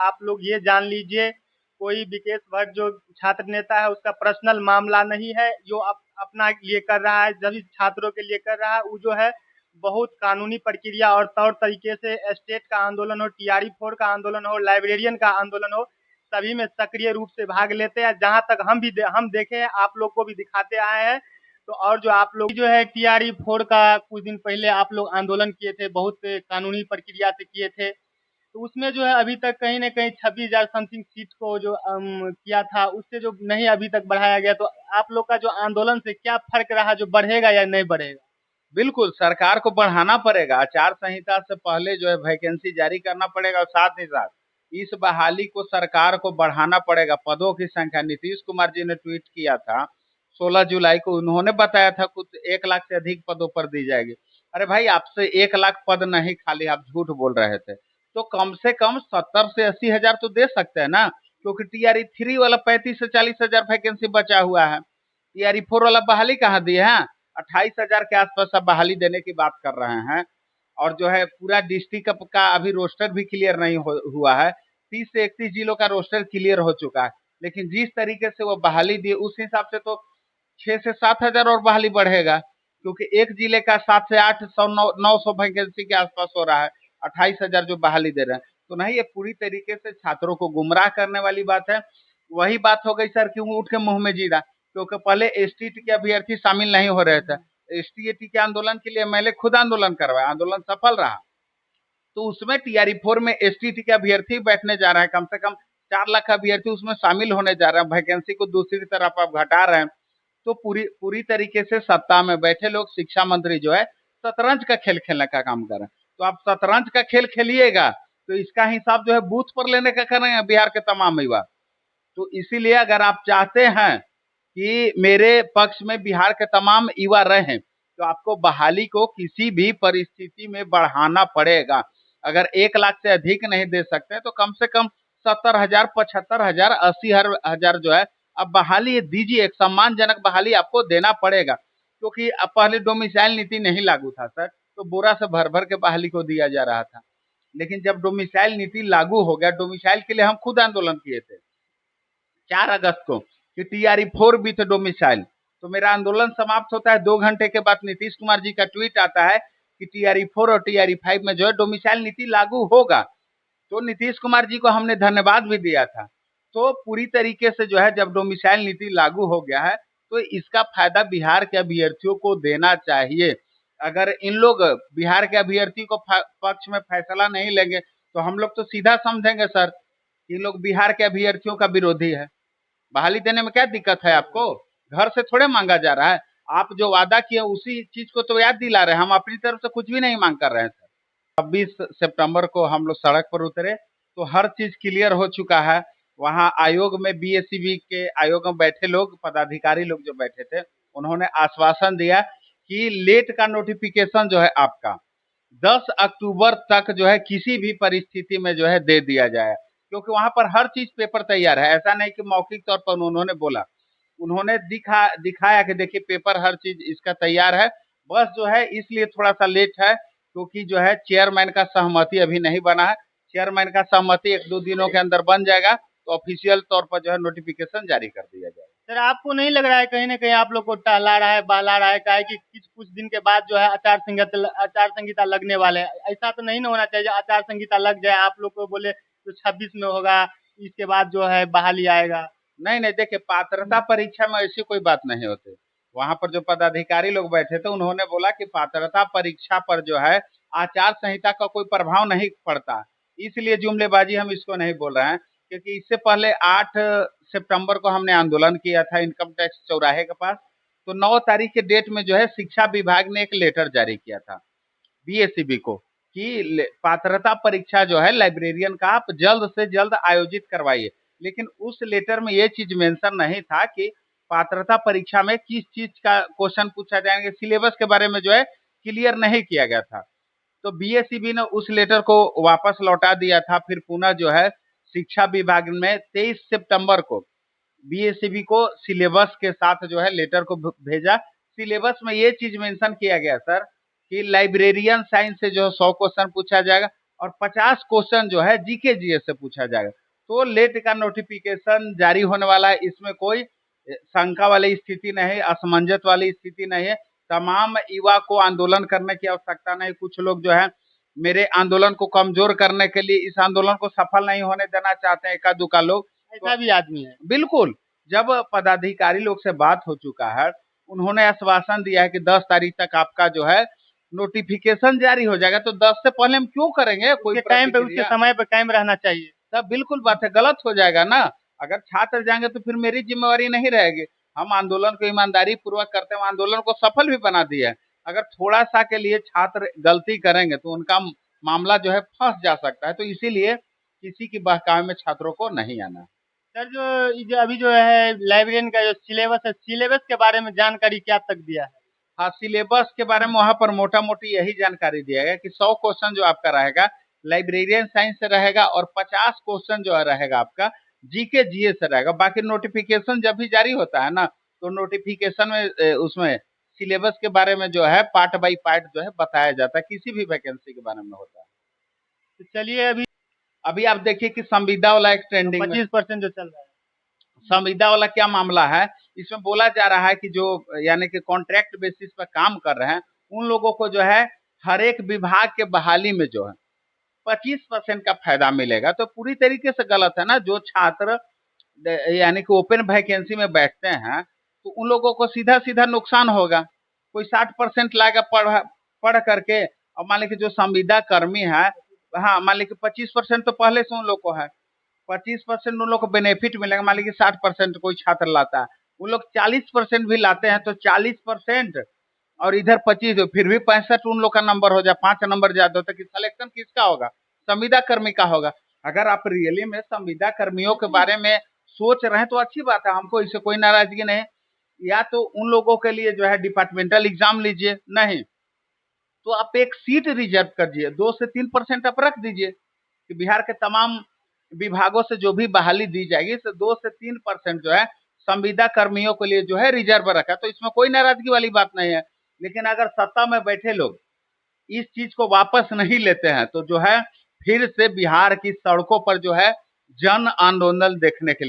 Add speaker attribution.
Speaker 1: आप लोग ये जान लीजिए, कोई विकेश भट्ट जो छात्र नेता है उसका पर्सनल मामला नहीं है, जो अपना लिए कर रहा है, सभी छात्रों के लिए कर रहा है। वो जो है बहुत कानूनी प्रक्रिया और तौर तरीके से स्टेट का आंदोलन हो, टीआरई 4 का आंदोलन हो, लाइब्रेरियन का आंदोलन हो, सभी में सक्रिय रूप से भाग लेते हैं। जहां तक हम देखे हैं, आप लोग को भी दिखाते आए हैं। तो और जो आप लोग जो है टीआरई 4 का कुछ दिन पहले आप लोग आंदोलन किए थे, बहुत कानूनी प्रक्रिया से किए थे, तो उसमें जो है अभी तक कहीं न कहीं 26,000 समथिंग सीट को जो किया था, उससे जो नहीं अभी तक बढ़ाया गया, तो आप लोग का जो आंदोलन से क्या फ़र्क रहा, जो बढ़ेगा या नहीं बढ़ेगा?
Speaker 2: बिल्कुल सरकार को बढ़ाना पड़ेगा। आचार संहिता से पहले जो है वैकेंसी जारी करना पड़ेगा और साथ ही साथ इस बहाली को सरकार को बढ़ाना पड़ेगा। पदों की संख्या नीतीश कुमार जी ने ट्वीट किया था 16 जुलाई को, उन्होंने बताया था कुछ 1 लाख से अधिक पदों पर दी जाएगी। अरे भाई, आपसे 1 लाख पद नहीं खाली आप झूठ बोल रहे थे, तो कम से कम 70 से 80 हजार तो दे सकते हैं ना, क्योंकि टीआरई 3 वाला 35 से 40 हजार वैकेंसी बचा हुआ है। टीआरई 4 वाला बहाली कहाँ दिए हैं? 28,000 के आसपास अब बहाली देने की बात कर रहे हैं। और जो है पूरा डिस्ट्रिक्ट का अभी रोस्टर भी क्लियर नहीं हुआ है। 30 से 31 जिलों का रोस्टर क्लियर हो चुका है, लेकिन जिस तरीके से वो बहाली दिए उस हिसाब से तो 6 से 7 हजार और बहाली बढ़ेगा, क्योंकि एक जिले का 7 से 8 900 वैकेंसी के आसपास हो रहा है। 28,000 जो बहाली दे रहे हैं, तो नहीं, ये पूरी तरीके से छात्रों को गुमराह करने वाली बात है। वही बात हो गई सर, क्यों उठ के मुंह में जीरा, क्योंकि पहले एसटी के अभ्यर्थी शामिल नहीं हो रहे थे। एसटी के आंदोलन के लिए मैंने खुद आंदोलन करवाया, आंदोलन सफल रहा। तो उसमें टीआरई 4 में एसटी के अभ्यर्थी बैठने जा रहे हैं, कम से कम 4 लाख अभ्यर्थी उसमें शामिल होने जा रहे हैं। वैकेंसी को दूसरी तरफ आप घटा रहे हैं, तो पूरी पूरी तरीके से सत्ता में बैठे लोग, शिक्षा मंत्री जो है शतरंज का खेल खेलने का काम कर रहे हैं। तो आप शतरंज का खेल खेलिएगा तो इसका हिसाब जो है बूथ पर लेने का करेंगे बिहार के तमाम युवा। तो इसीलिए अगर आप चाहते हैं कि मेरे पक्ष में बिहार के तमाम युवा रहें, तो आपको बहाली को किसी भी परिस्थिति में बढ़ाना पड़ेगा। अगर 1 लाख से अधिक नहीं दे सकते तो कम से कम 70,000, 75,000, 80,000 जो है अब बहाली दीजिए। एक सम्मानजनक बहाली आपको देना पड़ेगा, क्योंकि अब पहले डोमिसाइल नीति नहीं लागू था सर, तो बोरा से भर भर के बहाली को दिया जा रहा था। लेकिन जब डोमिसाइल नीति लागू हो गया, डोमिसाइल के लिए हम खुद आंदोलन किए थे 4 अगस्त को कि टीआरई 4 विथ डोमिसाइल। तो मेरा आंदोलन समाप्त होता है, 2 घंटे के बाद नीतीश कुमार जी का ट्वीट आता है कि टीआरई 4 और टीआरई 5 में जो है डोमिसाइल नीति लागू होगा। तो नीतीश कुमार जी को हमने धन्यवाद भी दिया था। तो पूरी तरीके से जो है जब डोमिसाइल नीति लागू हो गया है, तो इसका फायदा बिहार के अभ्यर्थियों को देना चाहिए। अगर इन लोग बिहार के अभ्यर्थी को पक्ष में फैसला नहीं लेंगे, तो हम लोग तो सीधा समझेंगे सर, इन लोग बिहार के अभ्यर्थियों का विरोधी है। बहाली देने में क्या दिक्कत है आपको? घर से थोड़े मांगा जा रहा है। आप जो वादा किए उसी चीज को तो याद दिला रहे हैं। हम अपनी तरफ से कुछ भी नहीं मांग कर रहे हैं सर। 26 सितंबर को हम लोग सड़क पर उतरे, तो हर चीज क्लियर हो चुका है। वहाँ आयोग में बीएससीबी के आयोग में बैठे लोग, पदाधिकारी लोग जो बैठे थे, उन्होंने आश्वासन दिया कि लेट का नोटिफिकेशन जो है आपका 10 अक्टूबर तक जो है किसी भी परिस्थिति में जो है दे दिया जाए, क्योंकि वहां पर हर चीज पेपर तैयार है। ऐसा नहीं कि मौखिक तौर पर उन्होंने बोला, उन्होंने दिखाया कि देखिए पेपर हर चीज इसका तैयार है। बस जो है इसलिए थोड़ा सा लेट है, क्योंकि जो है चेयरमैन का सहमति अभी नहीं बना है। चेयरमैन का सहमति 1-2 दिनों के अंदर बन जाएगा, तो ऑफिशियल तौर पर जो है नोटिफिकेशन जारी कर दिया जाएगा।
Speaker 1: सर, आपको नहीं लग रहा है कहीं न कहीं आप लोग को टहला रहा है, बहला रहा है? क्या है कि कुछ दिन के बाद जो है आचार संहिता लगने वाले हैं। ऐसा तो नहीं ना होना चाहिए आचार संहिता लग जाए, आप लोग को बोले तो 26 में होगा, इसके बाद जो है बहाली आएगा।
Speaker 2: नहीं नहीं, देखिए पात्रता परीक्षा में ऐसी कोई बात नहीं होती। वहां पर जो पदाधिकारी लोग बैठे थे उन्होंने बोला कि पात्रता परीक्षा पर जो है आचार संहिता का कोई प्रभाव नहीं पड़ता। इसलिए जुमलेबाजी हम इसको नहीं बोल रहे हैं, क्योंकि इससे पहले 8 सितंबर को हमने आंदोलन किया था इनकम टैक्स चौराहे के पास। तो 9 तारीख के डेट में जो है शिक्षा विभाग ने एक लेटर जारी किया था बीएससीबी को कि पात्रता परीक्षा जो है लाइब्रेरियन का आप जल्द से जल्द आयोजित करवाइए। लेकिन उस लेटर में ये चीज मेंशन नहीं था कि पात्रता परीक्षा में किस चीज का क्वेश्चन पूछा जाएंगे, सिलेबस के बारे में जो है क्लियर नहीं किया गया था। तो बीएससीबी ने उस लेटर को वापस लौटा दिया था। फिर पुनः जो है शिक्षा विभाग में 23 सितंबर को बीएससीबी को सिलेबस के साथ जो है लेटर को भेजा। सिलेबस में ये चीज मेंशन किया गया सर कि लाइब्रेरियन साइंस से जो 100 क्वेश्चन पूछा जाएगा, और 50 क्वेश्चन जो है जीके जीएस से पूछा जाएगा। तो लेट का नोटिफिकेशन जारी होने वाला है, इसमें कोई शंका वाली स्थिति नहीं है, असमंजस वाली स्थिति नहीं है। तमाम युवा को आंदोलन करने की आवश्यकता नहीं। कुछ लोग जो है मेरे आंदोलन को कमजोर करने के लिए इस आंदोलन को सफल नहीं होने देना चाहते हैं, एका दुका लोग,
Speaker 1: ऐसा भी आदमी है।
Speaker 2: बिल्कुल। जब पदाधिकारी लोग से बात हो चुका है, उन्होंने आश्वासन दिया है कि 10 तारीख तक आपका जो है नोटिफिकेशन जारी हो जाएगा, तो 10 से पहले हम क्यों करेंगे कोई
Speaker 1: टाइम पे, उसके समय पे कायम रहना चाहिए।
Speaker 2: तब बिल्कुल बात है, गलत हो जाएगा ना। अगर छात्र जाएंगे तो फिर मेरी जिम्मेवारी नहीं रहेगी। हम आंदोलन को ईमानदारी पूर्वक करते हैं, आंदोलन को सफल भी बना दिया है। अगर थोड़ा सा के लिए छात्र गलती करेंगे तो उनका मामला जो है फंस जा सकता है। तो इसीलिए किसी की बहकावे में छात्रों को नहीं आना।
Speaker 1: सर, जो अभी जो है लाइब्रेरियन का जो सिलेबस है, सिलेबस के बारे में जानकारी क्या तक दिया है?
Speaker 2: हाँ, सिलेबस के बारे में वहां पर मोटा मोटी यही जानकारी दिया गया कि 100 क्वेश्चन जो आपका रहेगा लाइब्रेरियन साइंस से रहेगा और 50 क्वेश्चन जो रहेगा आपका जीके जीए से रहेगा। बाकी नोटिफिकेशन जब भी जारी होता है ना, तो नोटिफिकेशन में उसमें सिलेबस के बारे में जो है पार्ट बाई पार्ट जो है बताया जाता है, किसी भी वैकेंसी के बारे में होता है।
Speaker 1: तो चलिए,
Speaker 2: अभी आप देखिए कि संविदा वाला एक ट्रेंडिंग
Speaker 1: 25% जो चल रहा है,
Speaker 2: संविदा वाला क्या मामला है। इसमें बोला जा रहा है कि जो यानी कि कॉन्ट्रैक्ट बेसिस पर काम कर रहे हैं उन लोगों को जो है हर एक विभाग के बहाली में जो है 25% का फायदा मिलेगा। तो पूरी तरीके से गलत है ना। जो छात्र यानी कि ओपन वैकेंसी में बैठते हैं तो उन लोगों को सीधा सीधा नुकसान होगा। कोई 60% लाएगा पढ़ करके, और मान लीजिए जो संविदा कर्मी है, हाँ मान लीजिए 25% तो पहले से उन लोग को है, 25% उन लोग को बेनिफिट मिलेगा। मान लीजिए 60% कोई छात्र लाता है, उन लोग 40% भी लाते हैं तो 40% और इधर 25, फिर भी 65 उन लोग का नंबर हो जाए, 5 नंबर ज्यादा होता है कि सिलेक्शन किसका होगा? संविदा कर्मी का होगा। अगर आप रियली में संविदा कर्मियों के बारे में सोच रहे हैं तो अच्छी बात है, हमको इससे कोई नाराजगी नहीं। या तो उन लोगों के लिए जो है डिपार्टमेंटल एग्जाम लीजिए, नहीं तो आप एक सीट रिजर्व करिए, 2 से 3% आप रख दीजिए कि बिहार के तमाम विभागों से जो भी बहाली दी जाएगी तो 2 से 3% जो है संविदा कर्मियों के लिए जो है रिजर्व रखा, तो इसमें कोई नाराजगी वाली बात नहीं है। लेकिन अगर सत्ता में बैठे लोग इस चीज को वापस नहीं लेते हैं तो जो है फिर से बिहार की सड़कों पर जो है जन आंदोलन देखने के लिए